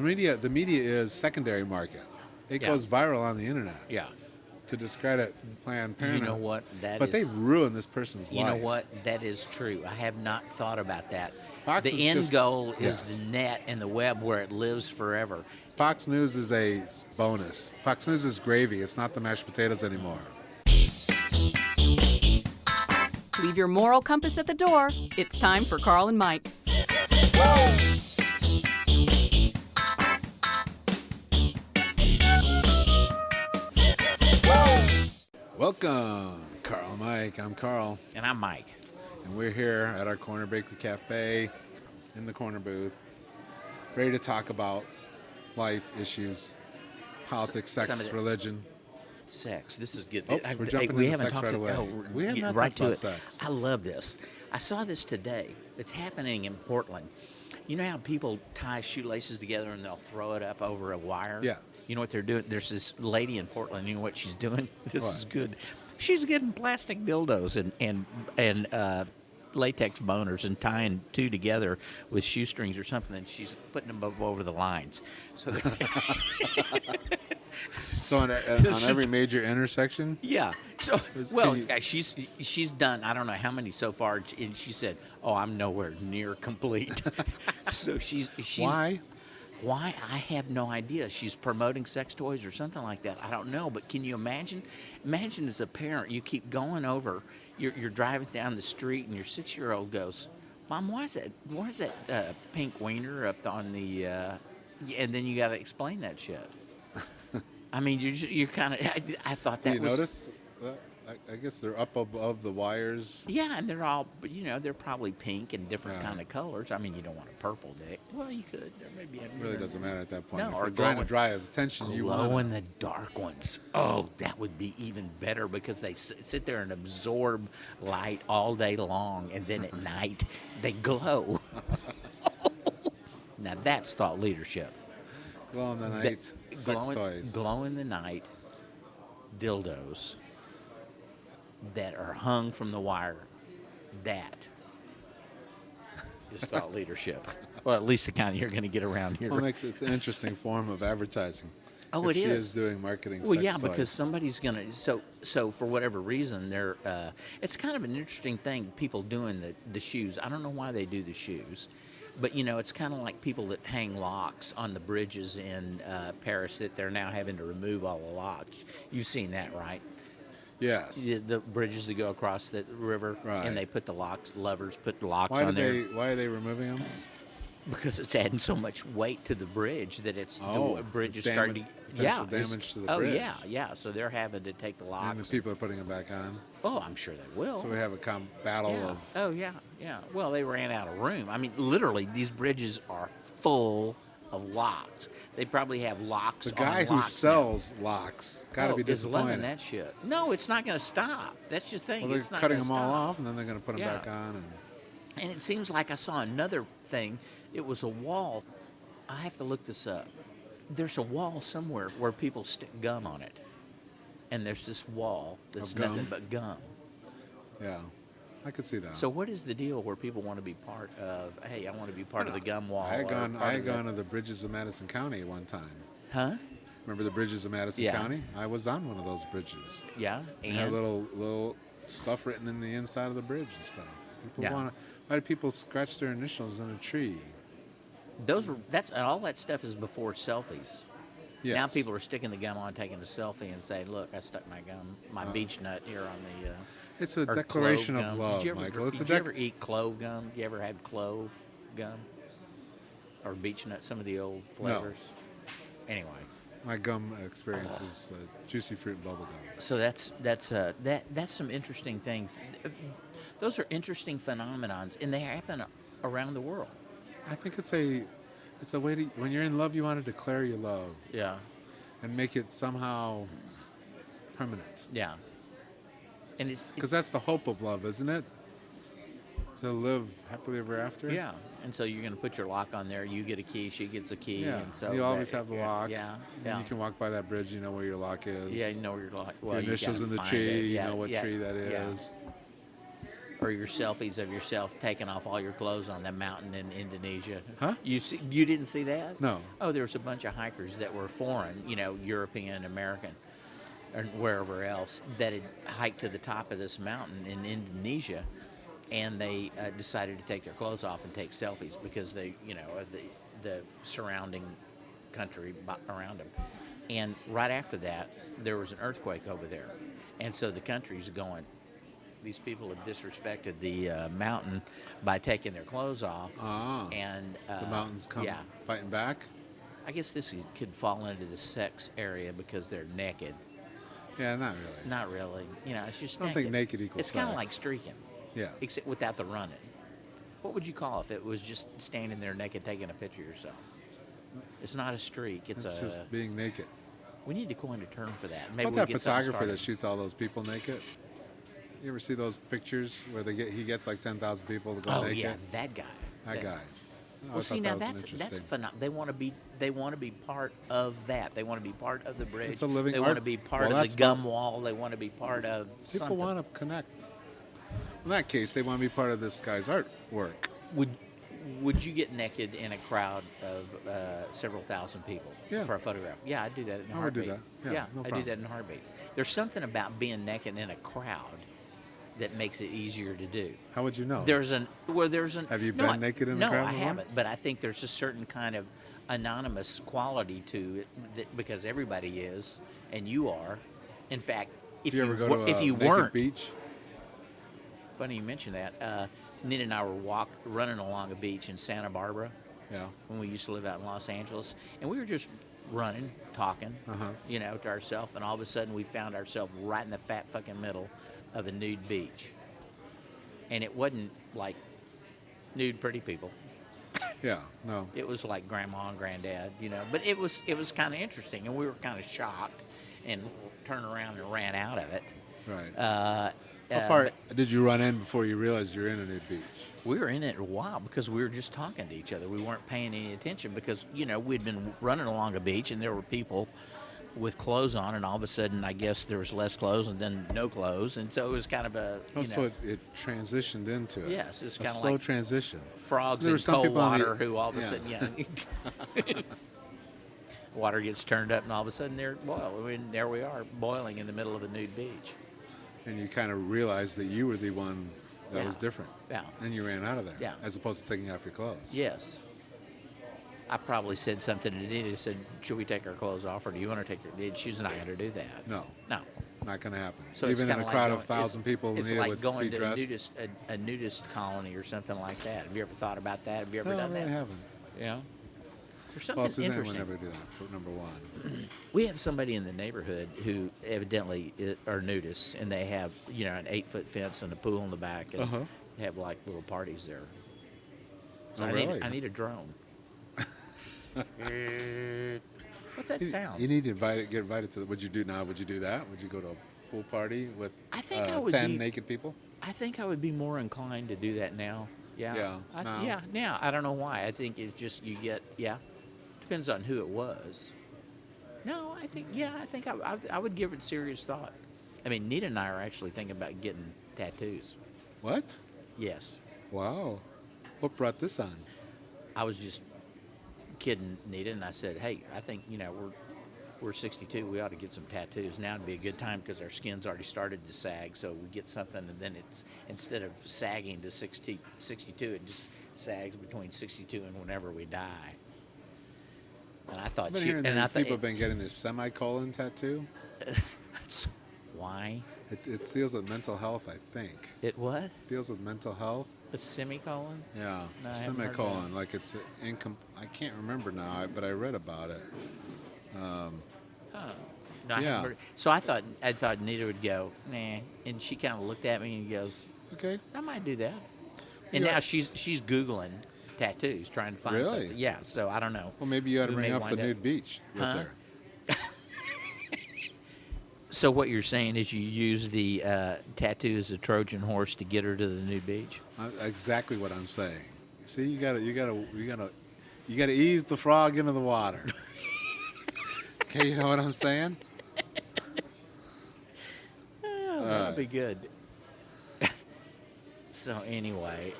the media is secondary market. It Yeah. goes viral on the internet Yeah. to discredit Planned You Parenthood. know what? But they've ruined this person's life. You know what? That is true. I have not thought about that. Fox is The end just- goal is yes. the net and the web where it lives forever. Fox News is a bonus. Fox News is gravy. It's not the mashed potatoes anymore. Leave your moral compass at the door. It's time for Carl and Mike. Welcome, Carl and Mike. I'm Carl, And I'm Mike. and we're here at our Corner Bakery Cafe in the corner booth, ready to talk about life issues, politics, Some sex, of the- religion. Sex. This is good. Oh, we're jumping we into haven't sex talked right to- away. we're We have getting not right talked to about it. sex. I love this. I saw this today. It's happening in Portland. You know how people tie shoelaces together and they'll throw it up over a wire? Yes. You know what they're doing? There's this lady in Portland. You know what she's doing? This What? is good. She's getting plastic dildos and latex boners and tying two together with shoestrings or something, and she's putting them up over the lines. So they're So on every major intersection, yeah. So Can well, you- she's done. I don't know how many so far, and she said, "Oh, I'm nowhere near complete." So she's why? Why? I have no idea. She's promoting sex toys or something like that. I don't know. But can you imagine? Imagine as a parent, you keep going over. You're driving down the street, and your 6-year-old goes, "Mom, why is that pink wiener up on the?" And then you got to explain that shit. I mean, you're kind of. I thought that Do you was. notice? I guess they're up above the wires. Yeah, and they're all, they're probably pink and different Yeah. kind of colors. I mean, you don't want a purple dick. Well, you could. There may be. It really doesn't matter at that point. No, if or you're trying to glowing- drive attention, you want Glow in the dark ones. Oh, that would be even better because they sit there and absorb light all day long, and then at night they glow. Now that's thought leadership. glow in the That- night sex toys. Glow in the night dildos that are hung from the wire. That is thought leadership. Well, at least the kind you're going to get around here. Well, it's an interesting form of advertising. Oh, if it she is. is doing marketing. Well, sex yeah, toys. because somebody's gonna. So for whatever reason, they're. It's kind of an interesting thing. People doing the shoes. I don't know why they do the shoes, but it's kind of like people that hang locks on the bridges in Paris that they're now having to remove all the locks. You've seen that, right? yes. The bridges that go across the river, Right. and they put the locks put locks Why on there Why are they removing them? because it's adding so much weight to the bridge that the bridge it's is starting to potential it's- damage to the oh bridge. yeah. So they're having to take the locks. And the people are putting them back on. Oh, I'm sure they will. So we have a battle yeah. of. Oh yeah. Well, they ran out of room. I mean, literally, these bridges are full of locks. They probably have locks. The guy on who locks sells locks got to be is loving disappointed. that shit. No, it's not going to stop. That's just the thing. Well, they're It's not cutting gonna them all stop. off, and then they're going to put them Yeah. back on. And it seems like I saw another thing. It was a wall. I have to look this up. There's a wall somewhere where people stick gum on it. And there's this wall that's Of gum? nothing but gum. Yeah, I could see that. So what is the deal where people want to be part of, hey, I want to be part of the gum wall? I had or gone. part I had of the- gone to the bridges of Madison County one time. Huh? Remember the bridges of Madison Yeah. County? I was on one of those bridges. Yeah. They had And little stuff written in the inside of the bridge and stuff. People Yeah. want to. Why do people scratch their initials in a tree? all that stuff is before selfies. Yes. Now people are sticking the gum on, taking a selfie, and saying, "Look, I stuck my gum, my beech nut here on the." It's a or declaration clove of gum. love, Did you ever, Michael. It's a did you ever eat clove gum? You ever had clove gum or beech nut? Some of the old flavors. Anyway, My gum experience is juicy fruit and bubble gum. so that's some interesting things. Those are interesting phenomenons, and they happen around the world. I think it's a way to, when you're in love, you want to declare your love Yeah, and make it somehow permanent. yeah. And it's Because that's the hope of love, isn't it? To live happily ever after. yeah. And so you're going to put your lock on there. You get a key. She gets a key. Yeah. And so you always that- have the lock. Yeah. And Yeah. you can walk by that bridge. You know where your lock is. Yeah, you know where your lock. Well, Your you initials gotta in the find tree. it. You Yeah, know what yeah, tree that yeah. is. or your selfies of yourself taking off all your clothes on that mountain in Indonesia. Huh? You didn't see that? No. Oh, there was a bunch of hikers that were foreign, European, American, or wherever else, that had hiked to the top of this mountain in Indonesia, and they decided to take their clothes off and take selfies because they, of the surrounding country around them. And right after that, there was an earthquake over there, and so the country's going, these people have disrespected the mountain by taking their clothes off. And the mountain's fighting back? I guess this could fall into the sex area because they're naked. Yeah, not really. Not really. It's just I don't think naked equals It's kind of sex. like streaking. Yeah. Except without the running. What would you call if it was just standing there naked taking a picture of yourself? It's not a streak. It's just being naked. We need to coin a term for that. Maybe What we'll about that get something photographer that started. shoots all those people naked? You ever see those pictures where he gets like 10,000 people to go Oh naked? yeah, that guy. That guy. Oh, I Well, see thought now that was that's interesting. phenomenal. They want to be part of that. They want to be part of the bridge. It's a living They want to art- be part well, of the that's gum wall. They want to be part of People something. want to connect. In that case, they want to be part of this guy's artwork. Would you get naked in a crowd of several thousand people Yeah. for a photograph? Yeah, I'd do that in a I would do heartbeat. that. Yeah, no I do problem. that in a heartbeat. There's something about being naked in a crowd that makes it easier to do. How would you know? Have you been naked in a crowd No, I before? haven't. But I think there's a certain kind of anonymous quality to it because everybody is, and you are. In fact, if you ever go to if a you naked weren't, beach? funny you mention that. Nina and I were running along a beach in Santa Barbara Yeah. when we used to live out in Los Angeles, and we were just running, talking, to ourselves, and all of a sudden we found ourselves right in the fat fucking middle of a nude beach, and it wasn't like nude pretty people. Yeah. No. It was like grandma and granddad, but it was kind of interesting, and we were kind of shocked and turned around and ran out of it. Right. How far did you run in before you realized you're in a nude beach? We were in it a while because we were just talking to each other. We weren't paying any attention because, we'd been running along a beach and there were people with clothes on, and all of a sudden, I guess there was less clothes and then no clothes. And so it was kind of a, So it transitioned into it. Yes, it's a kind of slow like transition. frogs So there were in some cold people on the- water who all of a yeah. sudden, water gets turned up and all of a sudden there we are boiling in the middle of a nude beach. And you kind of realized that you were the one that Yeah. was different. Yeah. And you ran out of there. Yeah. As opposed to taking off your clothes. Yes. I probably said something to Nita. Said, "Should we take our clothes off, or do you want to take your?" She's not going to do that. No. No. Not going to happen. So it's Even in kinda a like crowd going- of 1,000 people, It's Anita like would going be to dressed. a nudist colony or something like that. Have you ever thought about that? Have you ever No, I done really that? haven't. Yeah. There's something Well, Suzanne would interesting. never do that, for number one. We have somebody in the neighborhood who evidently are nudists, and they have an 8-foot fence and a pool in the back, and have like little parties there. So Oh, I really? need a drone. What's that sound? You need to get invited to. Would you do now? Would you do that? Would you go to a pool party with I think I would 10 be- naked people? I think I would be more inclined to do that now. Yeah. Yeah, now. Yeah. Now I don't know why. I think it's just you get. Yeah. Depends on who it was. No, I think. Yeah, I think I would give it serious thought. I mean, Nita and I are actually thinking about getting tattoos. What? Yes. Wow. What brought this on? I was just kidding Nita, and I said, "Hey, I think we're 62. We ought to get some tattoos. Now would be a good time because our skin's already started to sag. So we get something, and then it's instead of sagging to 62, it just sags between 62 and whenever we die." And I thought, I've been hearing and that I thought, people have been getting this semicolon tattoo. why? It deals with mental health, I think. It what? Deals with mental health. A semicolon? Yeah, No, I haven't heard semicolon. Like it's I can't remember now, but I read about it. No, I Yeah. haven't heard. So I thought Nita would go, nah, and she kind of looked at me and goes, Okay. I might do that. And Yeah. now she's Googling tattoos, trying to find Really? something. Yeah, so I don't know. Well, maybe you ought to We bring may up the wind up- nude beach with Huh? her. So what you're saying is you use the tattoo as a Trojan horse to get her to the nude beach? Exactly what I'm saying. See, you gotta ease the frog into the water. Okay, you know what I'm saying? Oh, that'd be good. So anyway,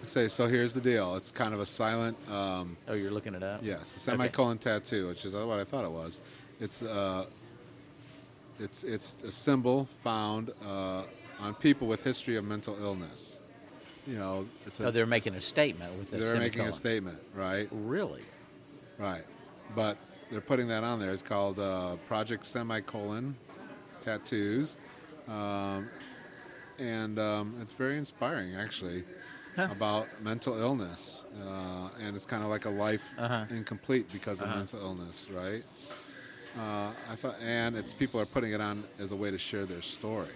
So here's the deal. It's kind of a silent. oh, you're looking it up? Yes, a semicolon tattoo, which is what I thought it was. It's a symbol found on people with history of mental illness. You know, Oh, they're making a statement with that they're making a semicolon. statement, right? Really? Right, but they're putting that on there. It's called Project Semicolon tattoos, and it's very inspiring, actually. About mental illness, and it's kind of like a life incomplete because of mental illness, right? I thought, and it's people are putting it on as a way to share their story.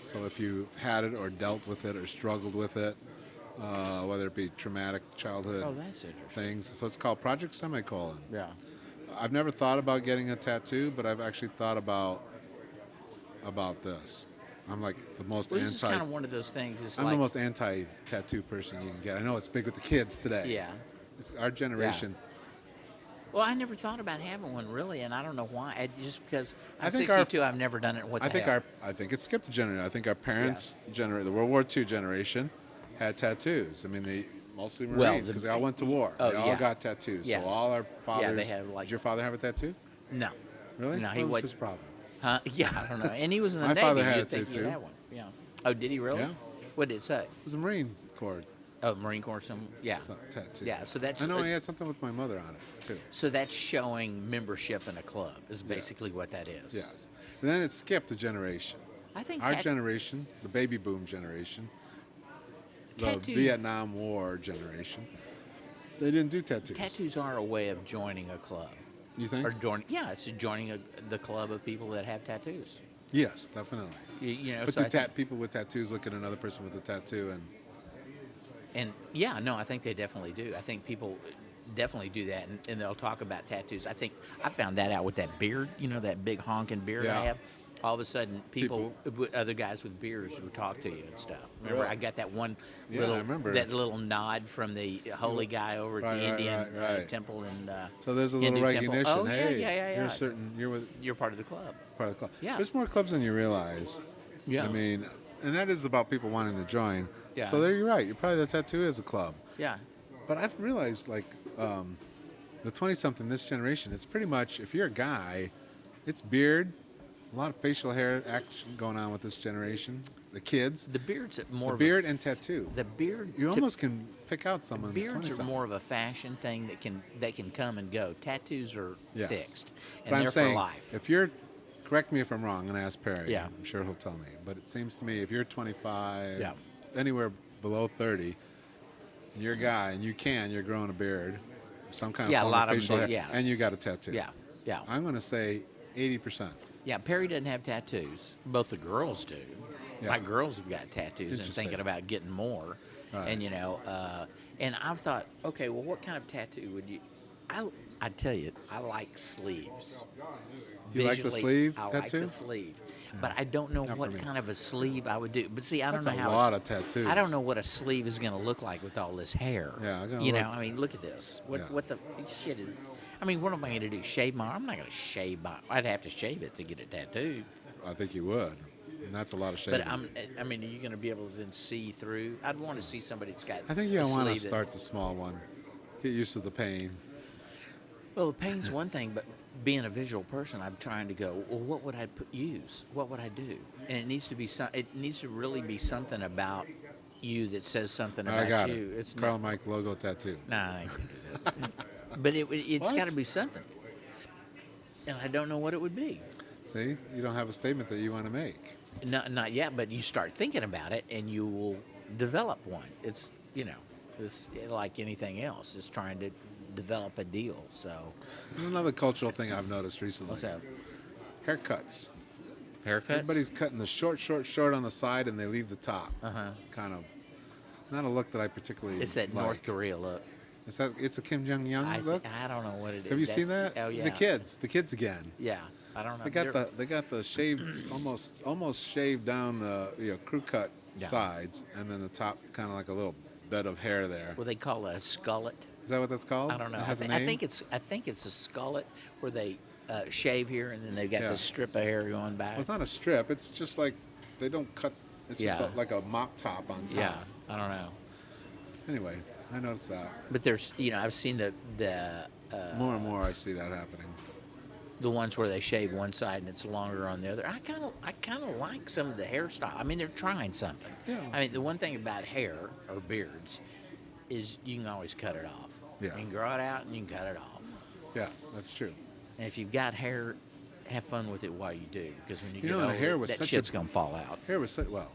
So if you've had it or dealt with it or struggled with it, whether it be traumatic childhood That's interesting. things, so it's called Project Semicolon. Yeah. I've never thought about getting a tattoo, but I've actually thought about this. I'm like the most Well, this is kind of one of those things. It's I'm like, the most anti-tattoo person you can get. I know it's big with the kids today. Yeah. It's our generation. Well, I never thought about having one really, and I don't know why. Just because I'm I think 62, I've never done it. What the hell? I think it skipped a generation. I think our parents, the World War II generation, had tattoos. I mean, they mostly Marines because they all went to war. Oh, they all got tattoos. Yeah. So all our fathers. they had, like- Did your father have a tattoo? No. Really? No, he what was was. his problem? Huh? Yeah, I don't know. And he was in the My Navy. father had You'd it think too. he'd have one. Yeah. Oh, did he really? Yeah. What did it say? It was a Marine Corps Oh, Marine Corps. Yeah. tattoo. Yeah. So that's. I know he had something with my mother on it too. So that's showing membership in a club. Is basically what that is. Yes. And then it skipped a generation. I think Our generation, the baby boom generation, the Tattoos- Vietnam War generation, they didn't do tattoos. tattoos are a way of joining a club. You think? Or joining. Yeah, it's joining the club of people that have tattoos. Yes, definitely. You know. But so do I think- people with tattoos look at another person with a tattoo And yeah, no, I think they definitely do. I think people definitely do that, and they'll talk about tattoos. I think I found that out with that beard, that big honking beard Yeah. I have. All of a sudden, other guys with beards would talk to you and stuff. Remember, Really? I got that one Yeah, little, I remember. that little nod from the holy guy over at Right, the right, Indian right. temple and. So there's a little Hindu temple. recognition. Oh, yeah, Hey, yeah. you're with You're part of the club. part of the club. Yeah. There's more clubs than you realize. Yeah. I mean, and that is about people wanting to join. Yeah. So there you're right. You're probably the tattoo is a club. Yeah. But I've realized, like, the 20-something, this generation, it's pretty much, if you're a guy, it's beard, a lot of facial hair action going on with this generation. The kids, The beard's more. the beard and tattoo. The beard. You almost can pick out someone. Beards are 20-something. more of a fashion thing that can come and go. Tattoos are Yes. fixed, and But I'm they're saying, for life. if you're, correct me if I'm wrong, I'm going to ask Perry. Yeah. I'm sure he'll tell me. But it seems to me, if you're 25, Yeah. anywhere below 30, and you're a guy, and you're growing a beard, some kind Yeah, a of form lot of of 'em facial do, hair, yeah. and you got a tattoo. Yeah, yeah, I'm going to say 80%. yeah. Perry doesn't have tattoos. Both the girls do. Yeah. My girls have got tattoos and Interesting. thinking about getting more. Right. And and I've thought, okay, well, what kind of tattoo would you? I tell you, I like sleeves. You like the Visually, sleeve I like tattoo? the sleeve, but I don't know Not for what me. kind of a sleeve I would do. But see, I That's don't know a how lot it's- of tattoos. I don't know what a sleeve is going to look like with all this hair. Yeah, I'm gonna you know, look. I mean, look at this. What Yeah. what the shit is? I mean, what am I going to do? Shave my arm? I'm not going to shave my. I'd have to shave it to get it tattooed. I think you would. And that's a lot of shaving. But I mean, are you going to be able to then see through? I'd want to see somebody that's got. I think you a want to sleeve that- start the small one. Get used to the pain. Well, the pain's one thing, but being a visual person, I'm trying to go. Well, what would I use? What would I do? And it needs to be It needs to really be something about you that says something about I got you. it. It's Carl Mike logo tattoo. Nah, I ain't gonna do that. But it's What? got to be something. And I don't know what it would be. See, you don't have a statement that you want to make. Not yet, but you start thinking about it, and you will develop one. It's it's like anything else. It's trying to develop a deal. So There's another cultural thing I've noticed recently. what's that? Haircuts. Haircuts. Everybody's cutting the short on the side, and they leave the top. Kind of. Not a look that I particularly It's that like. North Korea look. It's a Kim Jong-un look? I don't know what it is. Have you seen that? Oh yeah. The kids again. Yeah, I don't know. They got the shaved almost shaved down the crew cut Yeah. sides, and then the top kind of like a little bed of hair there. What they call a skullet. Is that what that's called? I don't know. It has a I name? think it's a skullet where they shave here and then they've got Yeah. this strip of hair going back. Well, it's not a strip. It's just like they don't cut It's just like a mop top on top. Yeah, I don't know. Anyway, I noticed that. But there's, I've seen the More and more I see that happening. the ones where they shave one side and it's longer on the other. I kind of like some of the hairstyle. I mean, they're trying something. Yeah. I mean, the one thing about hair or beards is you can always cut it off. Yeah. You can grow it out and you can cut it off. Yeah, that's true. And if you've got hair, have fun with it while you do, because when you get and older, hair was that such shit's gonna fall out. Hair was such, well,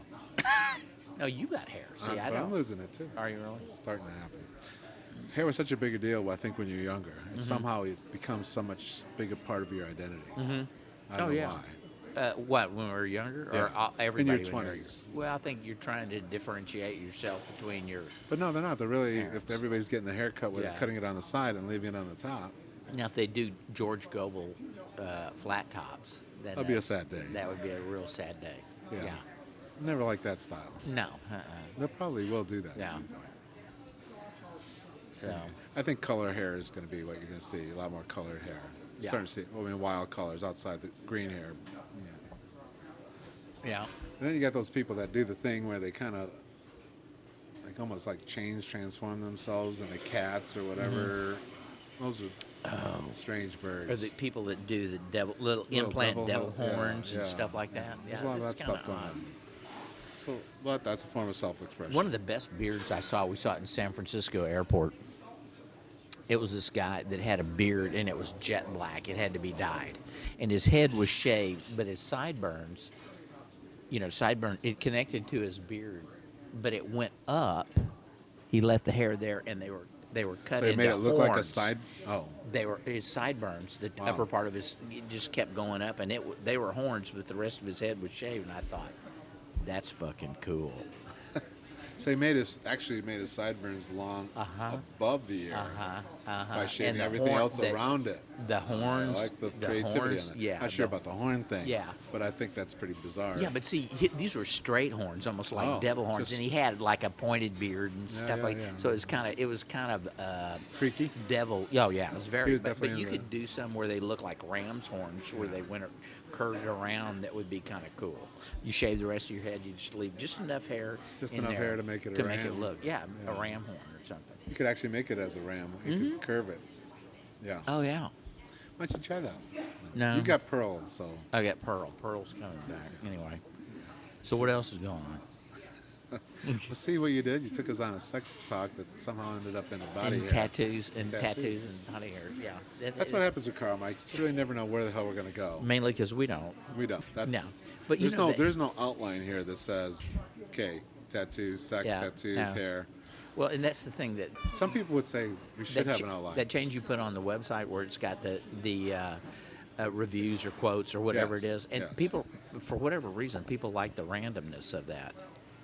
No, you got hair. See, I but don't. I'm losing it too. Are you really? It's starting to happen. Hair was such a bigger deal, I think, when you're younger. And somehow it becomes so much bigger part of your identity. I don't know why. What, when we were younger? Yeah. Or everybody In your when they were 20s. younger? Well, I think you're trying to differentiate yourself between your... But no, they're not. They're really, Parents. if everybody's getting the haircut with Yeah. cutting it on the side and leaving it on the top. Now, if they do George Goebel flat tops, then That'd be a sad day. That would be a real sad day. Yeah. Never like that style. No. They probably will do that Yeah. at some point. So, I think color hair is going to be what you're going to see. A lot more colored hair. Yeah. Starting to see, wild colors outside the green hair. Yeah. yeah. And then you got those people that do the thing where they kind of, like almost like transform themselves into cats or whatever. Those are strange birds. Or the people that do the little implant devil yeah, horns and yeah. stuff like that. Yeah, There's a lot of that it's stuff kinda going odd. on. So, but that's a form of self-expression. One of the best beards I saw, we saw it in San Francisco airport. It was this guy that had a beard, and it was jet black. It had to be dyed. And his head was shaved, but his sideburns, it connected to his beard, but it went up. He left the hair there, and they were cut So he into made it look like a horns. side. Oh, They were his sideburns. The Wow. upper part of his it just kept going up, and they were horns, but the rest of his head was shaved. And I thought, that's fucking cool. so he actually made his sideburns long above the ear by shaving And the everything else around it. The horns. I like the creativity horns, on it. yeah. Not sure about the horn thing. Yeah. But I think that's pretty bizarre. Yeah, but see, these were straight horns, almost like Oh, devil horns, just- and he had like a pointed beard and stuff yeah, like. yeah. So it was kind of Freaky? devil. Oh yeah, it was very. He was but definitely you in could do some where they look like ram's horns, where they went curved around. That would be kind of cool. You shave the rest of your head, you just leave just enough hair. Just in enough there hair to make it a to make it ram. look. Yeah, a ram horn or something. You could actually make it as a ram. You could curve it. Yeah. Oh yeah. Why don't you try that? No. You got pearl, so. I got Pearl. Pearl's coming back. Anyway. So what else is going on? Let's see what you did. You took us on a sex talk that somehow ended up in a body And hair. tattoos and Tattoos. body hairs. Yeah. That's what happens with Carl, Mike. You really never know where the hell we're going to go. Mainly because we don't. We don't. That's, No. But you know that- there's no outline here that says, okay, tattoos, sex, Yeah, tattoos, yeah. hair. Well, and that's the thing that Some people would say we should have ch- an outline. that change you put on the website where it's got the reviews or quotes or whatever Yes, it is, and yes. people, for whatever reason, people like the randomness of that.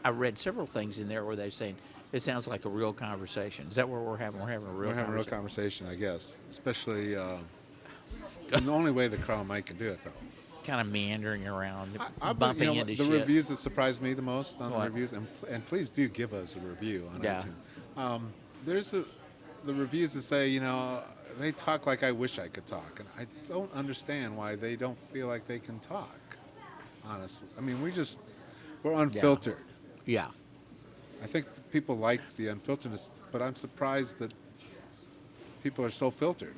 I read several things in there where they're saying it sounds like a real conversation. Is that what we're having? We're having a real We're having a real conversation. conversation, I guess. Especially in the only way that Carl and Mike can do it, though. Kind of meandering around, I bumping you know, into the shit. reviews that surprised me the most on What? the reviews, and please do give us a review on Yeah. iTunes. There's the reviews that say, they talk like I wish I could talk, and I don't understand why they don't feel like they can talk. Honestly, I mean, we're unfiltered. Yeah. I think people like the unfilteredness, but I'm surprised that people are so filtered.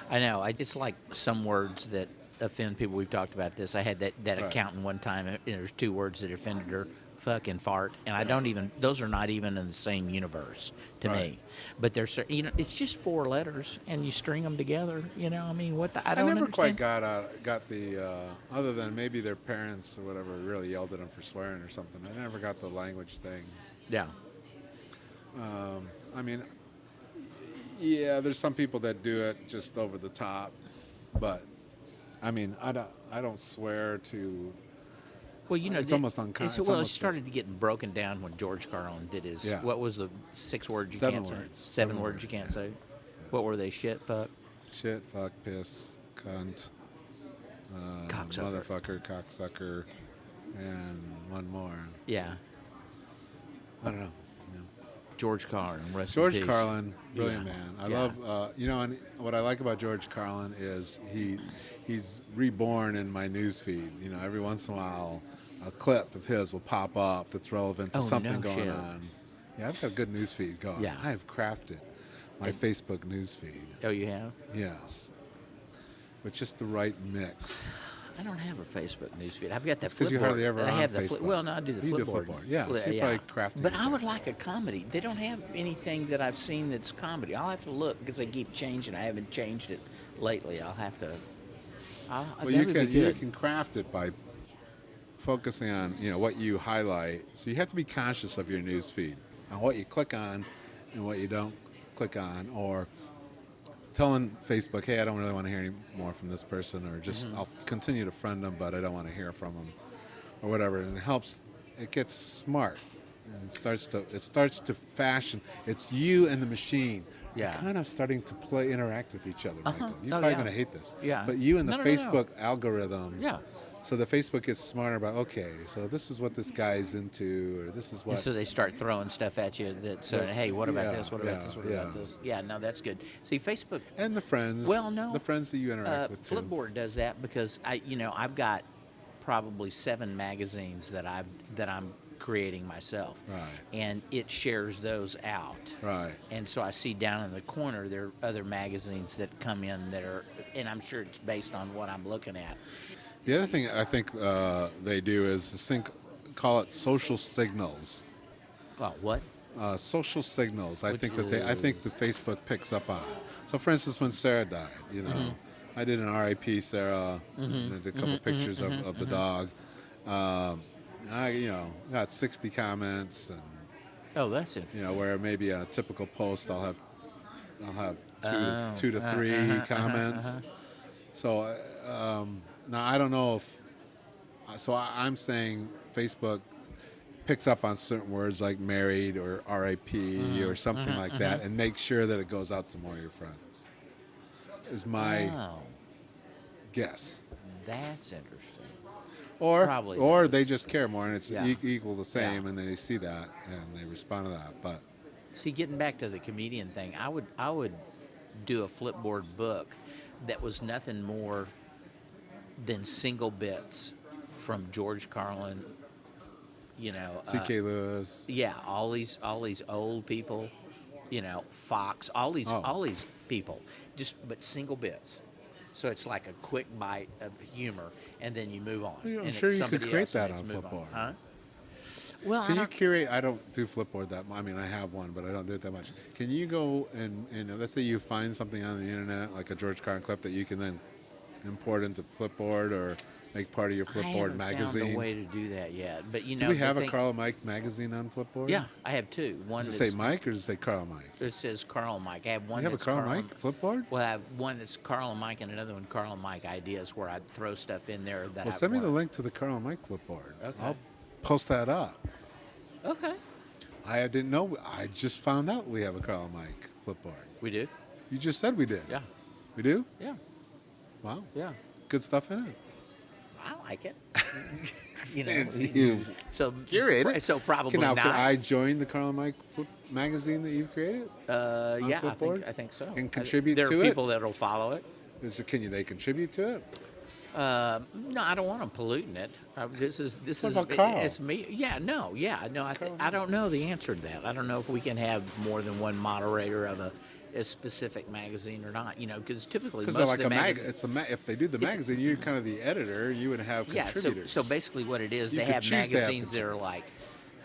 I know. It's like some words that offend people. We've talked about this. I had that Right. accountant one time, and there's two words that offended her: fuck and fart. And I don't even; those are not even in the same universe to me. Right. But they're it's just 4 letters, and you string them together. I mean, what the? I I don't never understand. quite got the other than maybe their parents or whatever really yelled at them for swearing or something. I never got the language thing. Yeah. I mean, yeah, there's some people that do it just over the top, but I mean, I don't swear to. Well, It's almost unkind. Well, It's it almost started getting broken down when George Carlin did his. Yeah. What was the 6 words you 7 can't words. say? 7 7 words words, you can't say. What were they? Shit, fuck, Shit, fuck, piss, cunt, cocksucker. motherfucker, cocksucker, and one more. Yeah. I don't know. Yeah. George Carlin, rest in George peace. Carlin, brilliant Yeah. man. I Yeah. love, and what I like about George Carlin is he's reborn in my news feed. Every once in a while, a clip of his will pop up that's relevant to Oh, something no going shit. on. Yeah, I've got a good news feed going. Yeah. I have crafted my Facebook news feed. Oh, you have? Yes. With just the right mix. I don't have a Facebook newsfeed. I've got that That's 'cause you Flipboard. hardly ever I on have the Facebook. well, no, I do the You do Flipboard. Flipboard. Yeah, so you're probably crafting But it I there. would like a comedy. They don't have anything that I've seen that's comedy. I'll have to look because they keep changing. I haven't changed it lately. I'll have to. Well, that you would be can you good. can craft it by focusing on what you highlight. So you have to be conscious of your news feed, on what you click on and what you don't click on, or telling Facebook, hey, I don't really want to hear any more from this person, or just I'll continue to friend them, but I don't want to hear from them, or whatever. And it helps. It gets smart, and it starts to fashion. It's you and the machine. Yeah. Kind of starting to interact with each other, Michael. You're Oh, probably yeah. going to hate this. Yeah. But you and the No. Facebook algorithms. Yeah. So the Facebook gets smarter about, okay, so this is what this guy's into, or this is what. And so they start throwing stuff at you that say, hey, what about Yeah, this? What about this? What about this? Yeah, no, that's good. See, Facebook. And the friends. Well, no. The friends that you interact with too. Flipboard does that because I've got probably 7 magazines that I'm creating myself. Right. And it shares those out. Right. And so I see down in the corner there are other magazines that come in that are, and I'm sure it's based on what I'm looking at. The other thing I think they do is call it social signals. Well, what? Social signals. I Which think the Facebook picks up on. So, for instance, when Sarah died, I did an R.I.P. Sarah, and did a couple pictures of the dog. I got 60 comments, and Oh, that's interesting. where maybe on a typical post I'll have two to three comments. So now I don't know if. So I'm saying Facebook picks up on certain words like married or RIP or something like that, and makes sure that it goes out to more of your friends. Is my Oh, guess. that's interesting. Or Probably or does. they just care more, and it's Yeah. equal the same, Yeah. and they see that and they respond to that. But See, getting back to the comedian thing, I would do a Flipboard book that was nothing more than single bits from George Carlin, C.K. Lewis. yeah, all these old people, Fox, all these people, but single bits. So it's like a quick bite of humor, and then you move on. I'm and sure it's you could somebody create else, and that it's on move Flipboard. Huh? Well, Can you curate? I don't do Flipboard that much. I mean, I have one, but I don't do it that much. Can you go and let's say you find something on the internet, like a George Carlin clip, that you can then import into Flipboard or make part of your I Flipboard haven't magazine? found a way to do that yet. But Do we have a Carl and Mike magazine on Flipboard? Yeah, I have 2. One Does it that's say Mike or does it say Carl and Mike? It says Carl and Mike. I have one You have a that's Carl and Mike Flipboard? Well, I have one that's Carl and Mike and another one Carl and Mike ideas where I throw stuff in there that Well, I send me the want. link to the Carl and Mike Flipboard. Okay. I'll post that up. Okay. I didn't know. I just found out we have a Carl and Mike Flipboard. We do? You just said we did. Yeah. We do? Yeah. Wow. Yeah. Good stuff in it. I like it. Since you So curate it. So probably Now, not. can I join the Carl and Mike magazine that you created? Yeah, Flipboard? I think so. And contribute there to are it? people that'll follow it. They contribute to it? No, I don't want them polluting it. This What is about Carl? it's me. Yeah, no. I don't know the answer to that. I don't know if we can have more than one moderator of a specific magazine or not. Because typically Because most like of the magazines. if they do the magazine, you're kind of the editor. You would have Yeah, contributors. so basically what it is, You they could have choose to have magazines that are like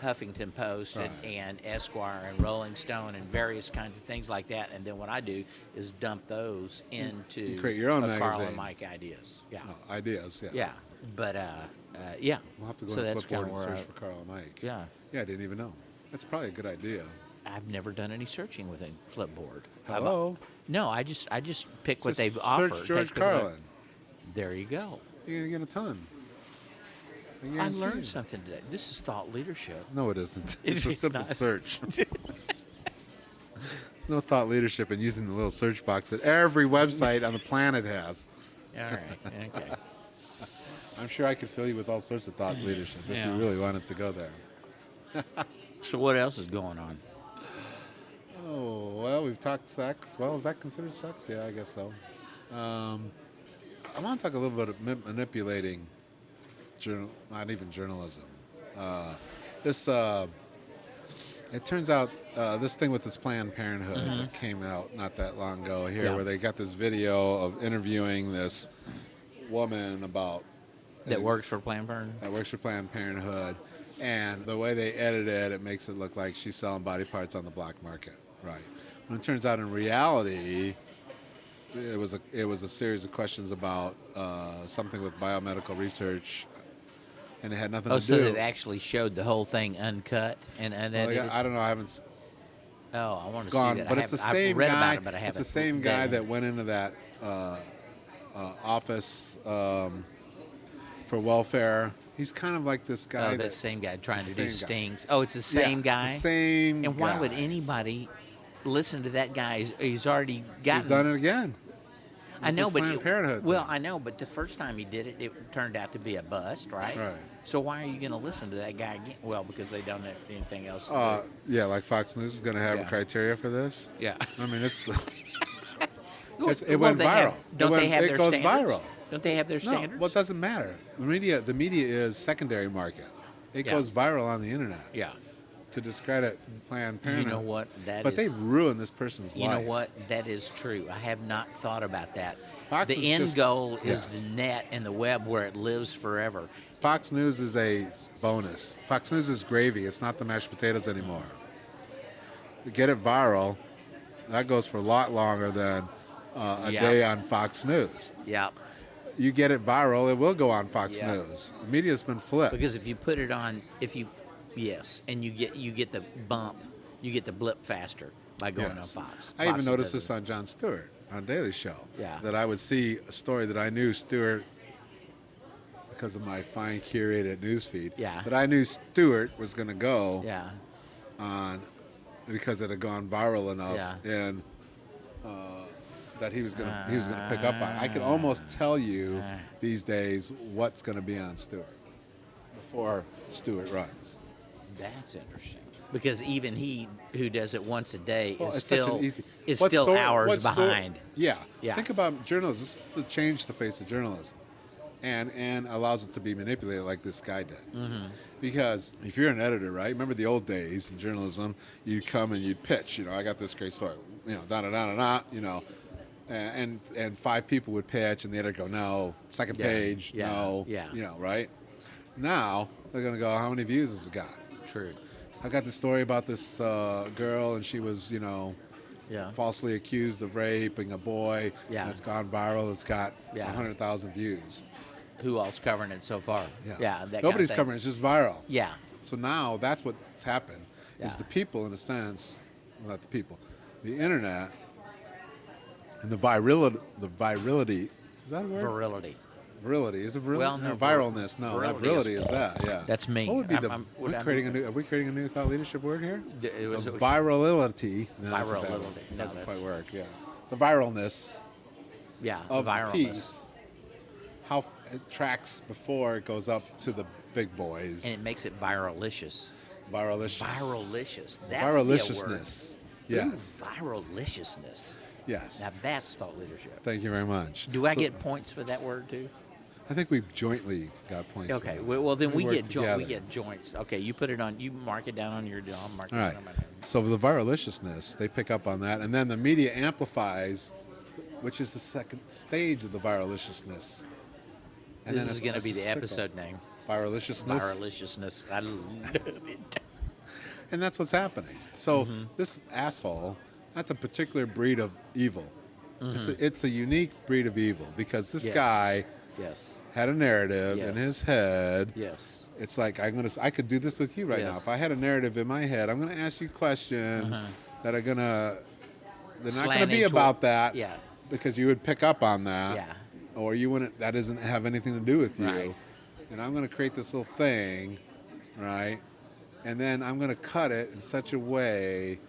Huffington Post Right. and Esquire and Rolling Stone and various kinds of things like that. And then what I do is dump those into create your own a Carl magazine. and Mike ideas. Yeah. Oh, ideas, yeah. Yeah. But yeah. We'll have to go so on that's Flipboard kinda and where search I- for Carl and Mike. Yeah. Yeah, I didn't even know. That's probably a good idea. I've never done any searching with a Flipboard. Hello. No, I just pick what Just they've search offered. George Take what I- Carlin. There you go. You're gonna get a ton. I guarantee learned you. something today. This is thought leadership. No, it isn't. It's It's a simple not. search. There's no thought leadership in using the little search box that every website on the planet has. All right. Okay. I'm sure I could fill you with all sorts of thought leadership if Yeah. we really wanted to go there. So what else is going on? Oh, well, we've talked sex. Well, is that considered sex? Yeah, I guess so. I want to talk a little bit of manipulating not even journalism. This it turns out this thing with this Planned Parenthood that came out not that long ago here, where they got this video of interviewing this woman about That works for Planned Parenthood. that works for Planned Parenthood, and the way they edit it, it makes it look like she's selling body parts on the black market, right? When it turns out in reality, it was a series of questions about something with biomedical research, and it had nothing to do. Oh, so they actually showed the whole thing uncut and unedited? I don't know. I haven't Oh, I want to gone, see that. but it's the same I've read guy. about it, but I haven't. It's the same guy that went into that office for welfare. He's kind of like this guy. Oh, that same guy trying to the do same guy. stings. Oh, it's the same guy? It's the same And why guy. would anybody listen to that guy? He's already gotten... He's done it again. I know, this but Planned Parenthood well, thing. I know, but the first time he did it, it turned out to be a bust, right? Right. So why are you going to listen to that guy again? Well, because they don't have anything else to do. Yeah, like Fox News is going to have a Yeah. criteria for this. Yeah. I mean, it Well, went they viral. have- don't they have it their goes standards? viral. Don't they have their No, standards? well, it doesn't matter. The media is secondary market. It Yeah. goes viral on the internet Yeah. to discredit Planned You Parenthood. know what? But they've ruined this person's You life. know what? That is true. I have not thought about that. Fox is the end just- goal is yes. the net and the web where it lives forever. Fox News is a bonus. Fox News is gravy. It's not the mashed potatoes anymore. To get it viral, that goes for a lot longer than a Yeah. day on Fox News. Yeah. You get it viral, it will go on Fox Yeah. News. The media's been flipped. Because if you put it on, yes, and you get the bump, you get the blip faster by going Yes. on Fox. I even Fox noticed doesn't. this on Jon Stewart on Daily Show. Yeah. That I would see a story that I knew Stewart, because of my fine curated news feed, Yeah. that I knew Stewart was going to go Yeah. on because it had gone viral enough, Yeah. and that he was going to pick up on. I can almost tell you these days what's going to be on Stewart before Stewart runs. That's interesting. Because even he who does it once a day Well, is it's such still an easy. is what still story- hours what story- behind. Yeah. Yeah. Think about journalism. This is to change the face of journalism, and allows it to be manipulated like this guy did. Mm-hmm. Because if you're an editor, right? Remember the old days in journalism? You'd come and you'd pitch. You know, I got this great story. You know, da da da da da. You know, and 5 people would pitch, and the editor go, no. Second Yeah. page, Yeah. no. Yeah. You know, right? Now they're gonna go, how many views has it got? True. I got the story about this girl, and she was, you know, Yeah. falsely accused of raping a boy. Yeah. And it's gone viral. It's got Yeah. 100,000 views. Who all's covering it so far? That kind of Nobody's thing. covering it. It's just viral. Yeah. So now that's what's happened. Is Yeah. the people, in a sense, well, not the people, the internet, and the virility. Is that a word? Virility. Virility is it virility? Well, no, viralness. No, not virility virility is that. Yeah, That's me. What would be I'm- are we creating a new thought leadership word here? It was- Virality. No, that's a bad Virality. one. No, Doesn't that's- quite work. Yeah, the viralness Yeah. of the viralness. piece. How it tracks before it goes up to the big boys. And it makes it viralicious. Viralicious. Viralicious. That would be a word. Viraliciousness. Yes. Ooh, viraliciousness. Yes. Now that's thought leadership. Thank you very much. Do I So, get points for that word too? I think we've jointly got points. Okay. for that. Well, then we work get we together. get joints. Okay. You put it on. You mark it down on your. I'll mark it All right. down on my. So the viraliciousness, they pick up on that, and then the media amplifies, which is the second stage of the viraliciousness. And This then is it's- going to it's be a the sickle. episode name. Viraliciousness. Viraliciousness. I love it. And that's what's happening. So Mm-hmm. this asshole, that's a particular breed of evil. Mm-hmm. It's a unique breed of evil because this Yes. guy Yes. had a narrative in Yes. his head. Yes. It's like I could do this with you right now. Yes. If I had a narrative in my head, I'm going to ask you questions that are they're not going to Slant be into about it. that. Yeah. Because you would pick up on that. Yeah. Or you wouldn't. That doesn't have anything to do with you. Right. And I'm going to create this little thing, right? And then I'm going to cut it in such a way,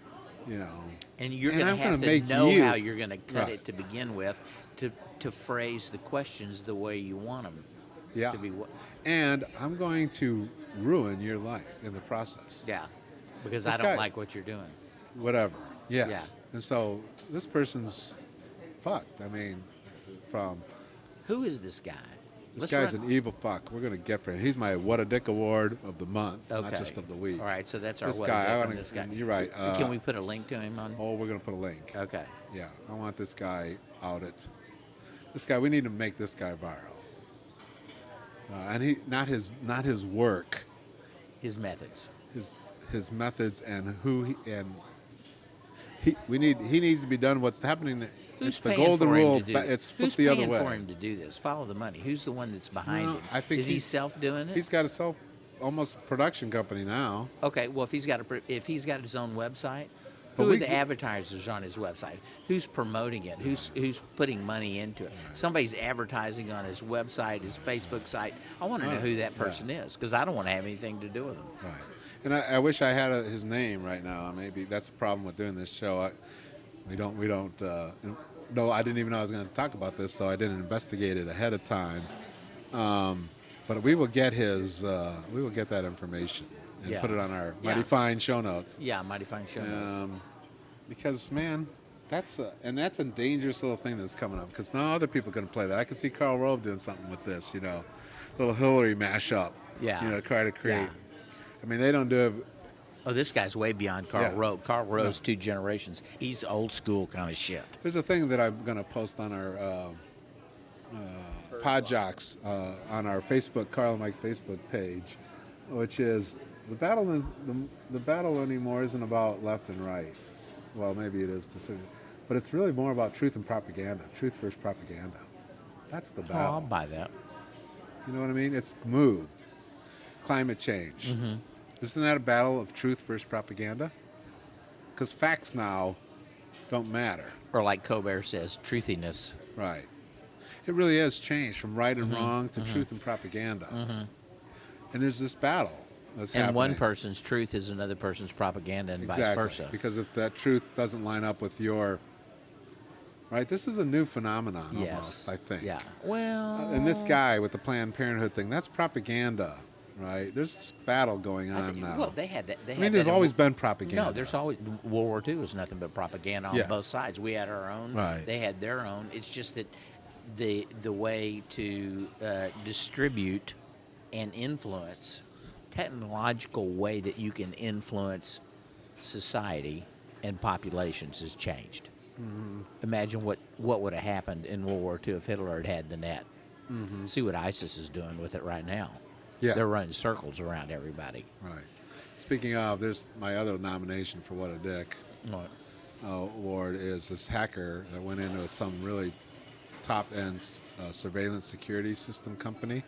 you know. And you're And going I'm to gonna have to make know you- how you're going to cut Right. it to begin with, to phrase the questions the way you want them Yeah. to be. And I'm going to ruin your life in the process. Yeah, because This I don't guy- like what you're doing. Whatever. Yes. Yeah. And so this person's fucked. I mean, from Who is this guy? This guy's an evil fuck. We're gonna get for him. He's my What a Dick Award of the month, not Okay. just of the week. All right, so that's our This what guy. a I dick want on this guy. You're right. Can we put a link to him on? Oh, we're gonna put a link. Okay. Yeah, I want this guy outed. This guy. We need to make this guy viral. And he not his work, His methods. his methods and who he needs to be done. What's happening? Who's It's the paying golden for him rule. to do But it? it's flipped Who's the other paying way. for him to do this? Follow the money. Who's the one that's behind No, it? I think Is he he's- self doing it? He's got a almost production company now. Okay, well, if he's got his own website, But who we are the could- advertisers on his website? Who's promoting it? Who's putting money into it? Somebody's advertising on his website, his Facebook site. I want to know who that person is because I don't want to have anything to do with him. Right. And I wish I had his name right now. Maybe that's the problem with doing this show. We don't. No, I didn't even know I was going to talk about this, so I didn't investigate it ahead of time. But we will get that information and Yeah. put it on our Yeah. mighty fine show notes. Yeah, mighty fine show notes. Because man, that's a dangerous little thing that's coming up. Because now other people are going to play that. I can see Karl Rove doing something with this. Little Hillary mashup. Yeah. Try to create. Yeah. I mean, they don't do it. Oh, this guy's way beyond Karl Yeah. Rove. Karl Rove's 2 generations. He's old school kind of shit. There's a thing that I'm going to post on our Pod Jocks on our Facebook, Carl and Mike Facebook page, which is the battle anymore isn't about left and right. Well, maybe it is to say, but it's really more about truth and propaganda. Truth versus propaganda. That's the Oh, battle. I'll buy that. You know what I mean? It's moved. Climate change. Mm-hmm. Isn't that a battle of truth versus propaganda? Because facts now don't matter. Or like Colbert says, truthiness. Right. It really has changed from right and wrong to truth and propaganda. And there's this battle that's And happening. one person's truth is another person's propaganda and vice versa. Because if that truth doesn't line up with your... Right? This is a new phenomenon almost, I think. Yeah. Well... And this guy with the Planned Parenthood thing, that's propaganda, right? There's this battle going on now. Well, they had that. There's always been propaganda. No, there's always World War II was nothing but propaganda on both sides. We had our own. Right. They had their own. It's just that the way to distribute and influence, technological way that you can influence society and populations has changed. Mm-hmm. Imagine what would have happened in World War II if Hitler had had the net. Mm-hmm. See what ISIS is doing with it right now. Yeah. They're running circles around everybody. Right. Speaking of, there's my other nomination for What a Dick award is this hacker that went into some really top-end surveillance security system company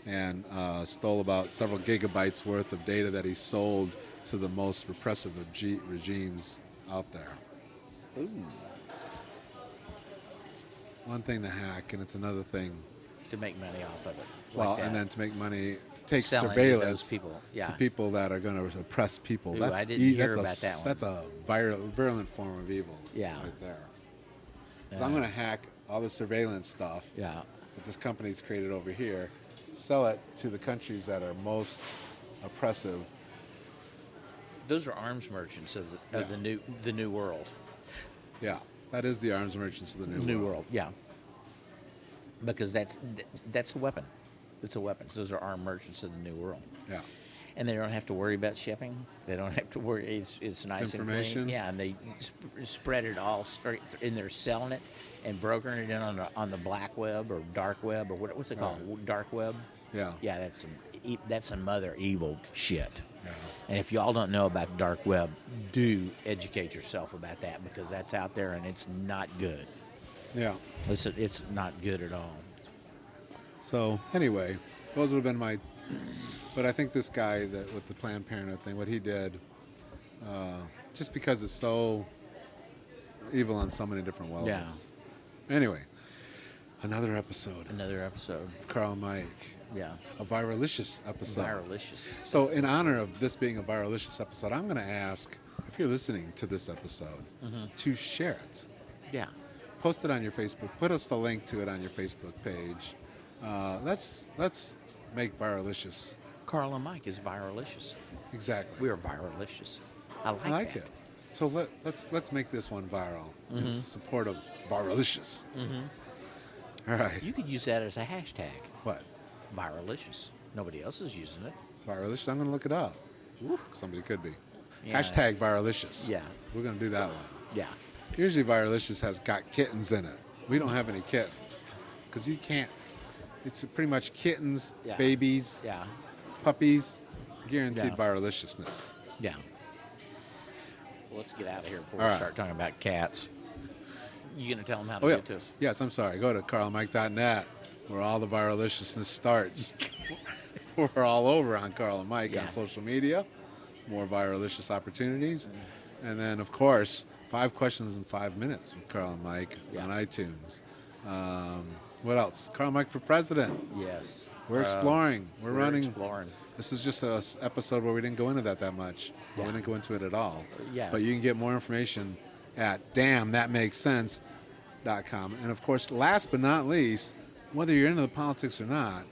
and stole about several gigabytes worth of data that he sold to the most repressive regimes out there. Ooh. It's one thing to hack, and it's another thing To make money off of it. well, like that. and then to make money, to take Selling to surveillance those people, to people that are going to oppress people. Ooh, That's I didn't hear that's about that one. That's a virulent form of evil. Yeah. Right there. 'Cause I'm going to hack all the surveillance stuff Yeah. that this company's created over here, sell it to the countries that are most oppressive. Those are arms merchants of the new world. Yeah, that is the arms merchants of the new world. Yeah. Because that's a weapon. It's a weapon. So those are armed merchants of the new world. Yeah. And they don't have to worry about shipping. They don't have to worry. It's nice and information. clean. Yeah, and they spread it all straight, and they're selling it and brokering it in on the black web or dark web or what's it called? Dark web. Yeah. Yeah, that's some other evil shit. Yeah. And if y'all don't know about dark web, do educate yourself about that because that's out there and it's not good. Yeah. It's not good at all. So anyway, those would have been my. But I think this guy that with the Planned Parenthood thing, what he did, just because it's so evil on so many different levels. Yeah. Anyway, another episode. Another episode. Carl and Mike. Yeah. A Viralicious episode. Viralicious. So in honor of this being a Viralicious episode, I'm going to ask if you're listening to this episode to share it. Yeah. Post it on your Facebook. Put us the link to it on your Facebook page. Let's make Viralicious. Carl and Mike is Viralicious. Exactly. We are Viralicious. I like, I like that. it. So let's make this one viral in support of Viralicious. All right. You could use that as a hashtag. What? Viralicious. Nobody else is using it. Viralicious? I'm going to look it up. Ooh. Somebody could be. Yeah, Hashtag Viralicious. Yeah. We're going to do that one. Yeah. Usually Viralicious has got kittens in it. We don't have any kittens because you can't. It's pretty much kittens, Yeah. babies, Yeah. puppies, guaranteed Yeah. Viraliciousness. Yeah. Well, let's get out of here before All we right. start talking about cats. You gonna tell them how to Oh, yeah. get to us? Yes, I'm sorry. Go to carlandmike.net where all the Viraliciousness starts. We're all over on Carl and Mike Yeah. on social media. More Viralicious opportunities. And then, of course, 5 questions in 5 minutes with Carl and Mike Yeah. on iTunes. What else? Carl and Mike for president. Yes. We're exploring. We're running. exploring. This is just an episode where we didn't go into that much. Yeah. We didn't go into it at all. Yeah. But you can get more information at damnthatmakesense.com. And, of course, last but not least, whether you're into the politics or not,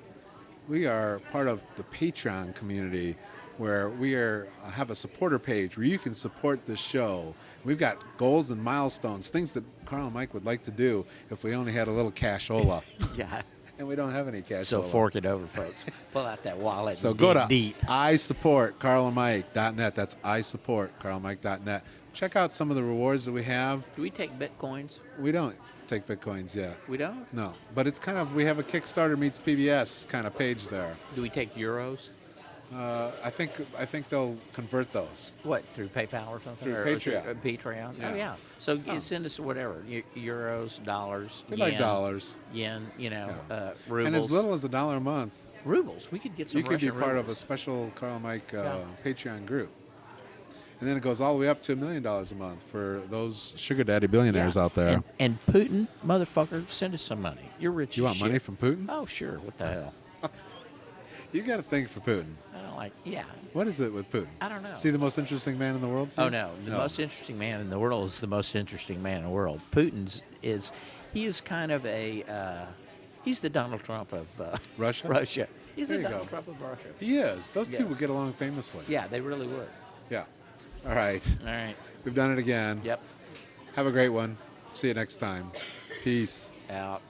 we are part of the Patreon community where we have a supporter page where you can support this show. We've got goals and milestones, things that Carl and Mike would like to do if we only had a little cashola. Yeah. And we don't have any cashola. So fork it over, folks. Pull out that wallet. So and go dig to deep. isupportcarlandmike.net. That's isupportcarlandmike.net. Check out some of the rewards that we have. Do we take bitcoins? We don't take Bitcoins yet. We don't. No. But it's kind of, we have a Kickstarter meets PBS kind of page there. Do we take euros? I think they'll convert those. What, through PayPal or something? Through Or Patreon. Patreon. Yeah. Oh, yeah. So you send us whatever. Euros, dollars, We yen. like dollars. Yen, Yeah. rubles. And as little as $1 a month, Rubles. We could get some you could be Russian part of a rubles. special Carl and Mike Yeah. Patreon group. And then it goes all the way up to $1 million a month for those sugar daddy billionaires Yeah. out there. And Putin, motherfucker, send us some money. You're rich You as want shit. money from Putin? Oh, sure. What the hell? You got to think for Putin. I don't like, yeah. What is it with Putin? I don't know. Is he the most interesting man in the world to you? Oh, no. The most interesting man in the world is the most interesting man in the world. He is kind of he's the Donald Trump of Russia? Russia. He's There the you Donald go. Trump of Russia. He is. Those two Yes. would get along famously. Yeah, they really would. Yeah. All right. All right. We've done it again. Yep. Have a great one. See you next time. Peace. Out.